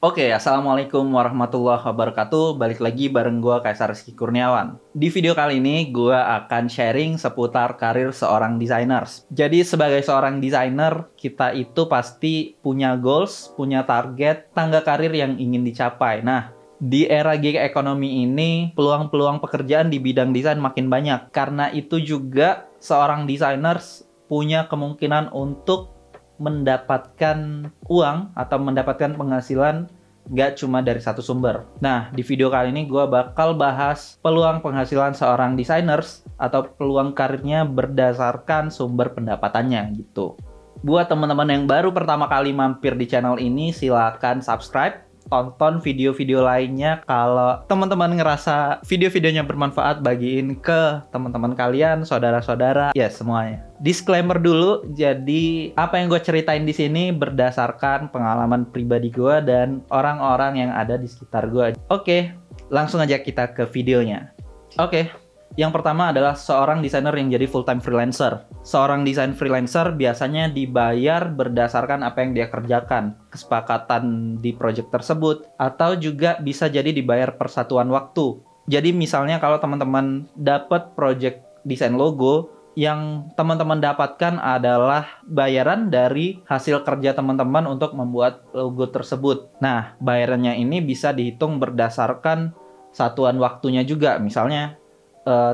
Assalamualaikum warahmatullahi wabarakatuh. Balik lagi bareng gue Kaisar Rizky Kurniawan. Di video kali ini gue akan sharing seputar karir seorang desainer. Jadi sebagai seorang desainer, kita itu pasti punya goals, punya target, tangga karir yang ingin dicapai. Nah, di era gig economy ini, peluang-peluang pekerjaan di bidang desain makin banyak. Karena itu juga seorang desainer punya kemungkinan untuk mendapatkan uang atau mendapatkan penghasilan nggak cuma dari satu sumber. Nah, di video kali ini gue bakal bahas peluang penghasilan seorang desainer atau peluang karirnya berdasarkan sumber pendapatannya gitu. Buat teman-teman yang baru pertama kali mampir di channel ini, silakan subscribe. Tonton video-video lainnya. Kalau teman-teman ngerasa video-videonya bermanfaat, bagiin ke teman-teman kalian, saudara-saudara, ya semuanya. Disclaimer dulu, jadi apa yang gue ceritain di sini berdasarkan pengalaman pribadi gue dan orang-orang yang ada di sekitar gue. Oke, langsung aja kita ke videonya. Yang pertama adalah seorang desainer yang jadi full-time freelancer. Seorang desain freelancer biasanya dibayar berdasarkan apa yang dia kerjakan, kesepakatan di project tersebut, atau juga bisa jadi dibayar per satuan waktu. Jadi misalnya kalau teman-teman dapat project desain logo, yang teman-teman dapatkan adalah bayaran dari hasil kerja teman-teman untuk membuat logo tersebut. Nah, bayarannya ini bisa dihitung berdasarkan satuan waktunya juga. Misalnya,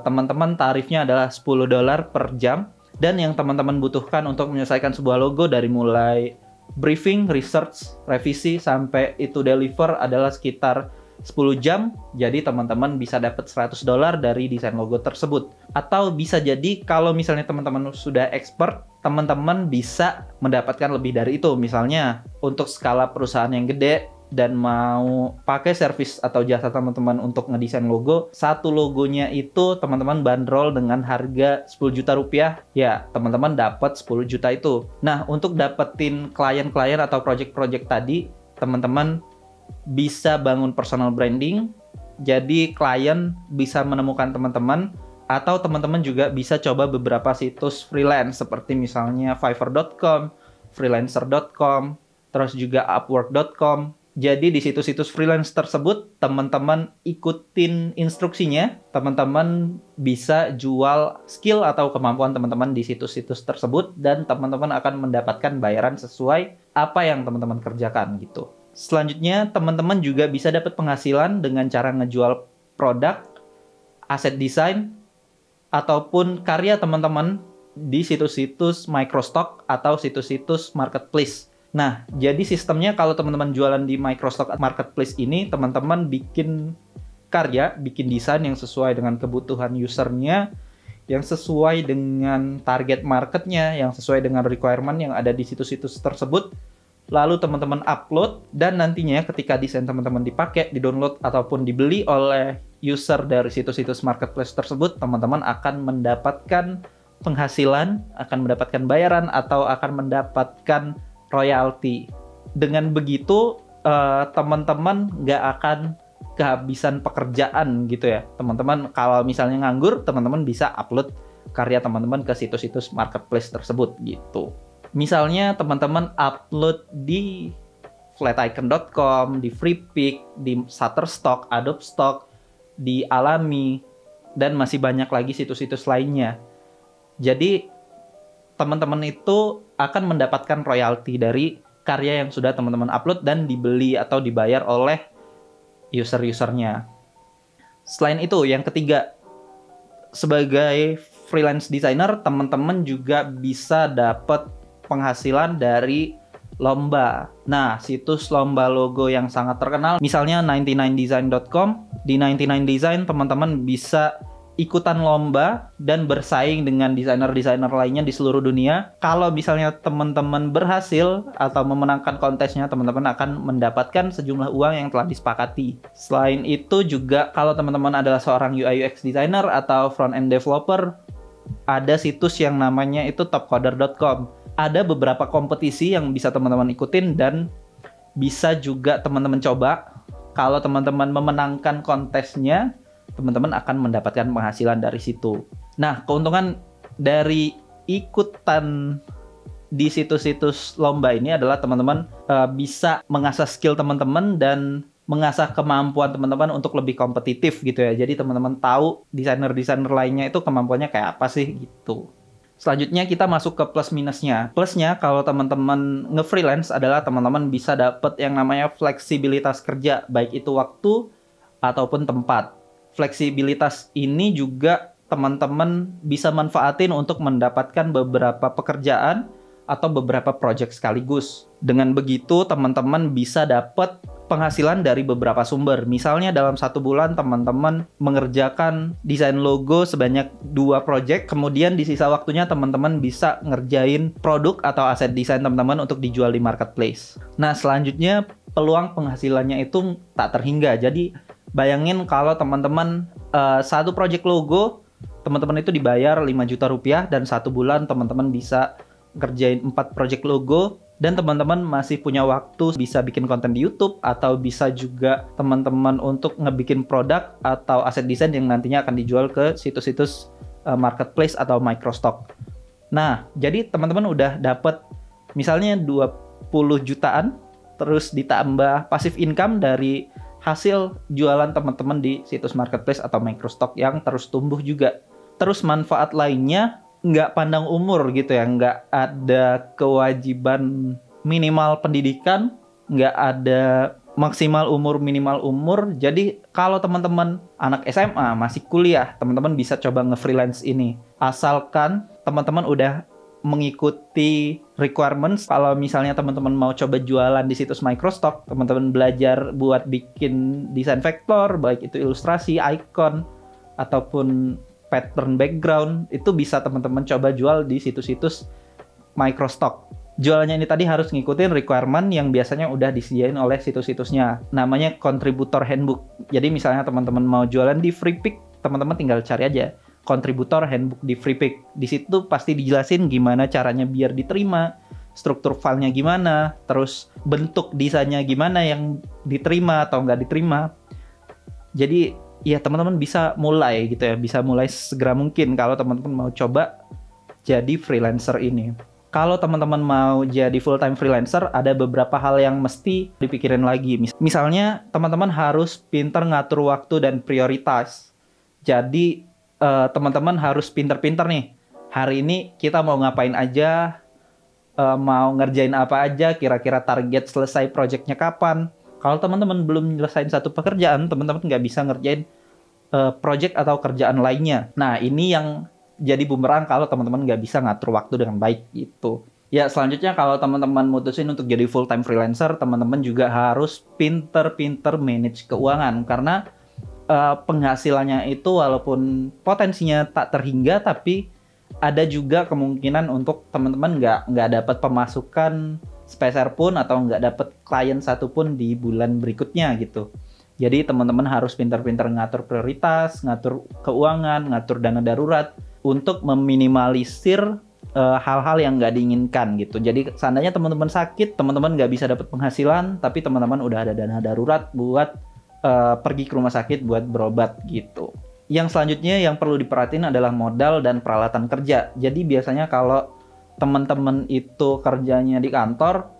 teman-teman tarifnya adalah $10 per jam, dan yang teman-teman butuhkan untuk menyelesaikan sebuah logo dari mulai briefing, research, revisi sampai itu deliver adalah sekitar 10 jam. Jadi teman-teman bisa dapat $100 dari desain logo tersebut. Atau bisa jadi kalau misalnya teman-teman sudah expert, teman-teman bisa mendapatkan lebih dari itu. Misalnya untuk skala perusahaan yang gede dan mau pakai servis atau jasa teman-teman untuk ngedesain logo, satu logonya itu teman-teman bandrol dengan harga 10 juta rupiah, ya teman-teman dapat 10 juta itu. Nah, untuk dapetin klien-klien atau project-project tadi, teman-teman bisa bangun personal branding, jadi klien bisa menemukan teman-teman, atau teman-teman juga bisa coba beberapa situs freelance seperti misalnya Fiverr.com, freelancer.com, terus juga Upwork.com. Jadi di situs-situs freelance tersebut, teman-teman ikutin instruksinya, teman-teman bisa jual skill atau kemampuan teman-teman di situs-situs tersebut, dan teman-teman akan mendapatkan bayaran sesuai apa yang teman-teman kerjakan gitu. Selanjutnya, teman-teman juga bisa dapat penghasilan dengan cara ngejual produk, aset desain, ataupun karya teman-teman di situs-situs microstock atau situs-situs marketplace. Nah, jadi sistemnya kalau teman-teman jualan di Microstock Marketplace ini, teman-teman bikin karya, bikin desain yang sesuai dengan kebutuhan usernya, yang sesuai dengan target marketnya, yang sesuai dengan requirement yang ada di situs-situs tersebut. Lalu teman-teman upload, dan nantinya ketika desain teman-teman dipakai, di-download, ataupun dibeli oleh user dari situs-situs marketplace tersebut, teman-teman akan mendapatkan penghasilan, akan mendapatkan bayaran, atau akan mendapatkan royalti. Dengan begitu, teman-teman nggak akan kehabisan pekerjaan gitu ya. Teman-teman kalau misalnya nganggur, teman-teman bisa upload karya teman-teman ke situs-situs marketplace tersebut gitu. Misalnya teman-teman upload di flaticon.com, di Freepik, di Shutterstock, Adobe Stock, di Alami, dan masih banyak lagi situs-situs lainnya. Jadi teman-teman itu akan mendapatkan royalti dari karya yang sudah teman-teman upload dan dibeli atau dibayar oleh user-usernya. Selain itu, yang ketiga, sebagai freelance designer, teman-teman juga bisa dapat penghasilan dari lomba. Nah, situs lomba logo yang sangat terkenal, misalnya 99design.com. Di 99design, teman-teman bisa ikutan lomba dan bersaing dengan desainer-desainer lainnya di seluruh dunia. Kalau misalnya teman-teman berhasil atau memenangkan kontesnya, teman-teman akan mendapatkan sejumlah uang yang telah disepakati. Selain itu juga kalau teman-teman adalah seorang UI UX designer atau front-end developer, ada situs yang namanya itu topcoder.com. Ada beberapa kompetisi yang bisa teman-teman ikutin dan bisa juga teman-teman coba. Kalau teman-teman memenangkan kontesnya, teman-teman akan mendapatkan penghasilan dari situ. Nah, keuntungan dari ikutan di situs-situs lomba ini adalah teman-teman bisa mengasah skill teman-teman dan mengasah kemampuan teman-teman untuk lebih kompetitif gitu ya. Jadi teman-teman tahu desainer-desainer lainnya itu kemampuannya kayak apa sih gitu. Selanjutnya kita masuk ke plus minusnya. Plusnya kalau teman-teman nge-freelance adalah teman-teman bisa dapat yang namanya fleksibilitas kerja, baik itu waktu ataupun tempat. Fleksibilitas ini juga teman-teman bisa manfaatin untuk mendapatkan beberapa pekerjaan atau beberapa project sekaligus. Dengan begitu teman-teman bisa dapat penghasilan dari beberapa sumber. Misalnya dalam 1 bulan teman-teman mengerjakan desain logo sebanyak 2 project, kemudian di sisa waktunya teman-teman bisa ngerjain produk atau aset desain teman-teman untuk dijual di marketplace. Nah, selanjutnya peluang penghasilannya itu tak terhingga. Jadi bayangin kalau teman-teman 1 project logo, teman-teman itu dibayar 5 juta rupiah dan 1 bulan teman-teman bisa ngerjain 4 project logo. Dan teman-teman masih punya waktu bisa bikin konten di YouTube atau bisa juga teman-teman untuk ngebikin produk atau aset desain yang nantinya akan dijual ke situs-situs marketplace atau microstock. Nah, jadi teman-teman udah dapat misalnya 20 jutaan terus ditambah passive income dari hasil jualan teman-teman di situs marketplace atau microstock yang terus tumbuh juga. Terus manfaat lainnya nggak pandang umur gitu ya, nggak ada kewajiban minimal pendidikan, nggak ada maksimal umur, minimal umur. Jadi kalau teman-teman anak SMA masih kuliah, teman-teman bisa coba nge-freelance ini. Asalkan teman-teman udah mengikuti requirements. Kalau misalnya teman-teman mau coba jualan di situs microstock, teman-teman belajar buat bikin desain vektor, baik itu ilustrasi, icon, ataupun pattern background, itu bisa teman-teman coba jual di situs-situs microstock. Jualannya ini tadi harus ngikutin requirement yang biasanya udah disediain oleh situs-situsnya. Namanya contributor handbook. Jadi misalnya teman-teman mau jualan di Freepik, teman-teman tinggal cari aja contributor handbook di Freepik. Di situ pasti dijelasin gimana caranya biar diterima, struktur filenya gimana, terus bentuk desainnya gimana yang diterima atau nggak diterima. Jadi ya teman-teman bisa mulai gitu ya, bisa mulai segera mungkin kalau teman-teman mau coba jadi freelancer ini. Kalau teman-teman mau jadi full time freelancer, ada beberapa hal yang mesti dipikirin lagi. Misalnya teman-teman harus pintar ngatur waktu dan prioritas. Jadi teman-teman harus pintar-pintar nih. Hari ini kita mau ngapain aja, mau ngerjain apa aja, kira-kira target selesai projectnya kapan. Kalau teman-teman belum nyelesain satu pekerjaan, teman-teman nggak bisa ngerjain project atau kerjaan lainnya. Nah, ini yang jadi bumerang kalau teman-teman nggak bisa ngatur waktu dengan baik gitu. Ya, selanjutnya kalau teman-teman mutusin untuk jadi full-time freelancer, teman-teman juga harus pinter-pinter manage keuangan. Karena penghasilannya itu walaupun potensinya tak terhingga, tapi ada juga kemungkinan untuk teman-teman nggak dapat pemasukan sepeser pun atau nggak dapat klien satupun di bulan berikutnya gitu. Jadi teman-teman harus pintar-pintar ngatur prioritas, ngatur keuangan, ngatur dana darurat untuk meminimalisir hal-hal yang nggak diinginkan gitu. Jadi seandainya teman-teman sakit, teman-teman nggak bisa dapat penghasilan, tapi teman-teman udah ada dana darurat buat pergi ke rumah sakit buat berobat gitu. Yang selanjutnya yang perlu diperhatiin adalah modal dan peralatan kerja. Jadi biasanya kalau teman-teman itu kerjanya di kantor,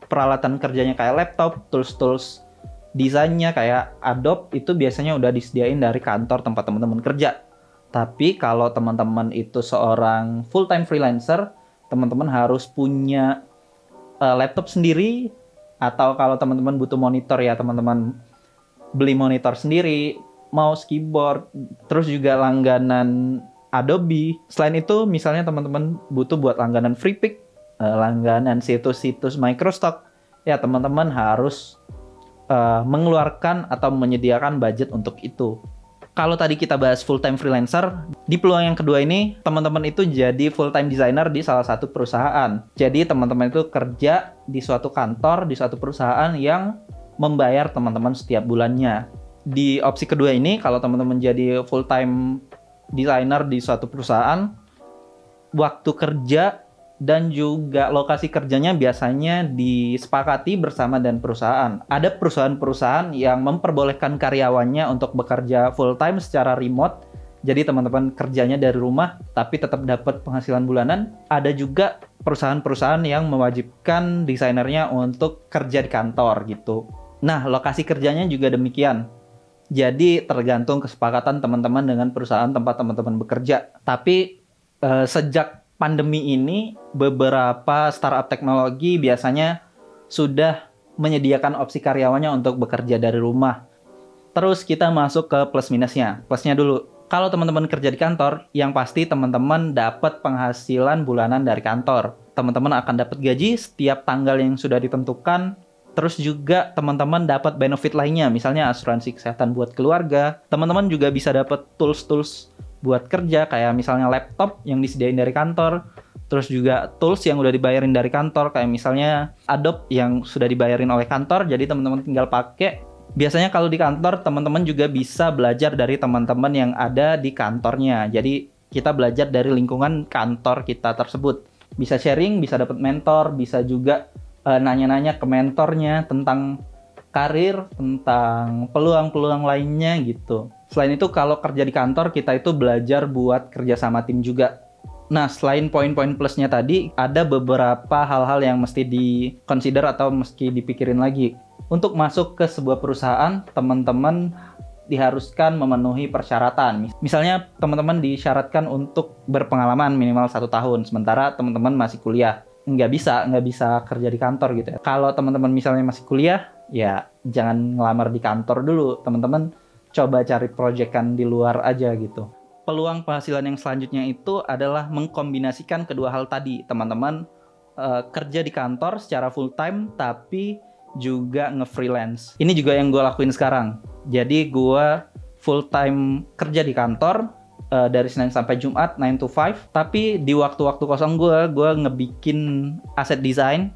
peralatan kerjanya kayak laptop, tools-tools desainnya kayak Adobe itu biasanya udah disediain dari kantor tempat teman-teman kerja. Tapi kalau teman-teman itu seorang full-time freelancer, teman-teman harus punya laptop sendiri, atau kalau teman-teman butuh monitor ya teman-teman beli monitor sendiri, mouse, keyboard, terus juga langganan Adobe. Selain itu, misalnya teman-teman butuh buat langganan Freepik, langganan situs-situs microstock, ya teman-teman harus mengeluarkan atau menyediakan budget untuk itu. Kalau tadi kita bahas full-time freelancer, di peluang yang kedua ini, teman-teman itu jadi full-time designer di salah satu perusahaan. Jadi teman-teman itu kerja di suatu kantor, di suatu perusahaan yang membayar teman-teman setiap bulannya. Di opsi kedua ini, kalau teman-teman jadi full-time designer di suatu perusahaan, waktu kerja dan juga lokasi kerjanya biasanya disepakati bersama dan perusahaan. Ada perusahaan-perusahaan yang memperbolehkan karyawannya untuk bekerja full-time secara remote Jadi teman-teman kerjanya dari rumah tapi tetap dapat penghasilan bulanan. Ada juga perusahaan-perusahaan yang mewajibkan desainernya untuk kerja di kantor gitu. Nah, lokasi kerjanya juga demikian. Jadi tergantung kesepakatan teman-teman dengan perusahaan tempat teman-teman bekerja. Tapi sejak pandemi ini, beberapa startup teknologi biasanya sudah menyediakan opsi karyawannya untuk bekerja dari rumah. Terus kita masuk ke plus minusnya. Plusnya dulu. Kalau teman-teman kerja di kantor, yang pasti teman-teman dapat penghasilan bulanan dari kantor. Teman-teman akan dapat gaji setiap tanggal yang sudah ditentukan. Terus juga teman-teman dapat benefit lainnya, misalnya asuransi kesehatan buat keluarga. Teman-teman juga bisa dapat tools-tools buat kerja, kayak misalnya laptop yang disediain dari kantor. Terus juga tools yang udah dibayarin dari kantor, kayak misalnya Adobe yang sudah dibayarin oleh kantor, jadi teman-teman tinggal pakai. Biasanya kalau di kantor, teman-teman juga bisa belajar dari teman-teman yang ada di kantornya. Jadi kita belajar dari lingkungan kantor kita tersebut. Bisa sharing, bisa dapat mentor, bisa juga nanya-nanya ke mentornya tentang karir, tentang peluang-peluang lainnya gitu. Selain itu, kalau kerja di kantor, kita itu belajar buat kerja sama tim juga. Nah, selain poin-poin plusnya tadi, ada beberapa hal-hal yang mesti di-consider atau mesti dipikirin lagi. Untuk masuk ke sebuah perusahaan, teman-teman diharuskan memenuhi persyaratan. Misalnya, teman-teman disyaratkan untuk berpengalaman minimal 1 tahun, sementara teman-teman masih kuliah. Nggak bisa kerja di kantor gitu ya. Kalau teman-teman misalnya masih kuliah, ya jangan ngelamar di kantor dulu. Teman-teman coba cari proyekan di luar aja gitu. Peluang penghasilan yang selanjutnya itu adalah mengkombinasikan kedua hal tadi. Teman-teman kerja di kantor secara full time, tapi juga nge-freelance. Ini juga yang gue lakuin sekarang. Jadi gue full time kerja di kantor dari Senin sampai Jumat 9 to 5. Tapi di waktu-waktu kosong gue ngebikin aset desain,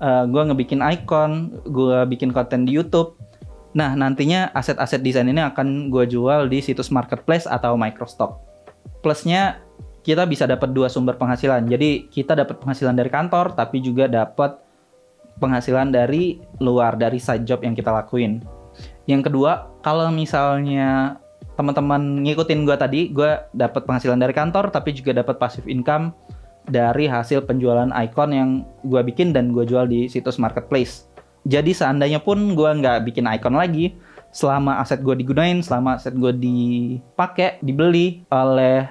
gue ngebikin icon, gue bikin konten di YouTube. Nah, nantinya aset-aset desain ini akan gue jual di situs marketplace atau microstock. Plusnya, kita bisa dapat 2 sumber penghasilan. Jadi kita dapat penghasilan dari kantor, tapi juga dapat penghasilan dari luar, dari side job yang kita lakuin. Yang kedua, kalau misalnya teman-teman ngikutin gue tadi, gue dapat penghasilan dari kantor, tapi juga dapat passive income dari hasil penjualan icon yang gue bikin dan gue jual di situs marketplace. Jadi seandainya pun gue nggak bikin icon lagi, selama aset gue digunain, selama aset gue dipakai, dibeli oleh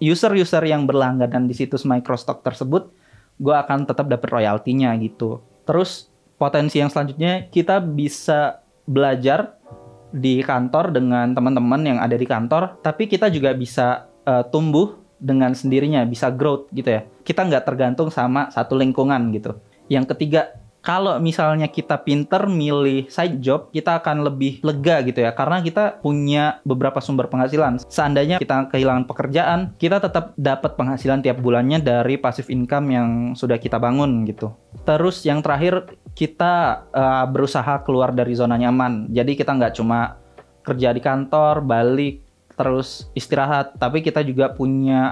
user-user yang berlangganan di situs microstock tersebut, gue akan tetap dapat royaltinya gitu. Terus potensi yang selanjutnya, kita bisa belajar di kantor dengan teman-teman yang ada di kantor, tapi kita juga bisa tumbuh dengan sendirinya, bisa growth gitu ya. Kita nggak tergantung sama satu lingkungan gitu. Yang ketiga, kalau misalnya kita pinter milih side job, kita akan lebih lega gitu ya, karena kita punya beberapa sumber penghasilan. Seandainya kita kehilangan pekerjaan, kita tetap dapat penghasilan tiap bulannya dari passive income yang sudah kita bangun gitu. Terus yang terakhir, kita berusaha keluar dari zona nyaman. Jadi kita nggak cuma kerja di kantor, balik, terus istirahat, tapi kita juga punya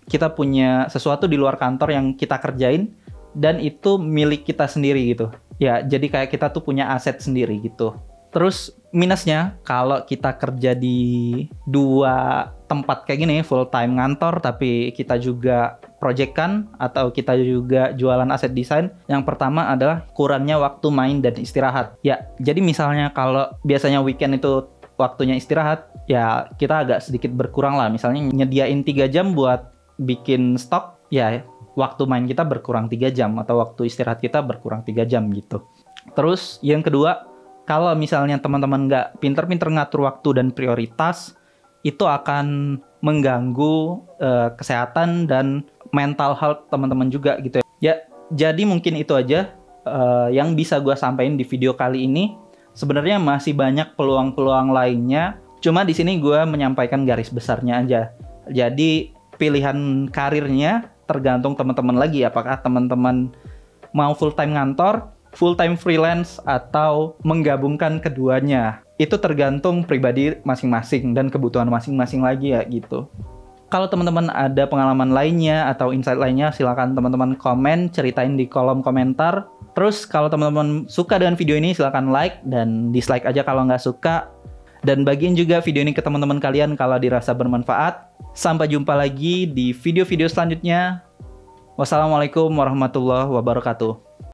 kita punya sesuatu di luar kantor yang kita kerjain, dan itu milik kita sendiri gitu. Ya, jadi kayak kita tuh punya aset sendiri gitu. Terus minusnya, kalau kita kerja di 2 tempat kayak gini, full time ngantor, tapi kita juga proyekan atau kita juga jualan aset desain. Yang pertama adalah kurangnya waktu main dan istirahat. Ya, jadi misalnya kalau biasanya weekend itu waktunya istirahat, ya kita agak sedikit berkurang lah. Misalnya nyediain 3 jam buat bikin stok, ya waktu main kita berkurang 3 jam atau waktu istirahat kita berkurang 3 jam gitu. Terus yang kedua, kalau misalnya teman-teman nggak pinter-pinter ngatur waktu dan prioritas, itu akan mengganggu kesehatan dan mental health teman-teman juga gitu ya. Ya, jadi mungkin itu aja yang bisa gue sampaikan di video kali ini. Sebenarnya masih banyak peluang-peluang lainnya, cuma di sini gue menyampaikan garis besarnya aja. Jadi pilihan karirnya tergantung teman-teman lagi, apakah teman-teman mau full time ngantor, full time freelance, atau menggabungkan keduanya. Itu tergantung pribadi masing-masing dan kebutuhan masing-masing lagi ya gitu. Kalau teman-teman ada pengalaman lainnya atau insight lainnya, silakan teman-teman komen, ceritain di kolom komentar. Terus kalau teman-teman suka dengan video ini, silakan like dan dislike aja kalau nggak suka. Dan bagiin juga video ini ke teman-teman kalian kalau dirasa bermanfaat. Sampai jumpa lagi di video-video selanjutnya. Wassalamualaikum warahmatullahi wabarakatuh.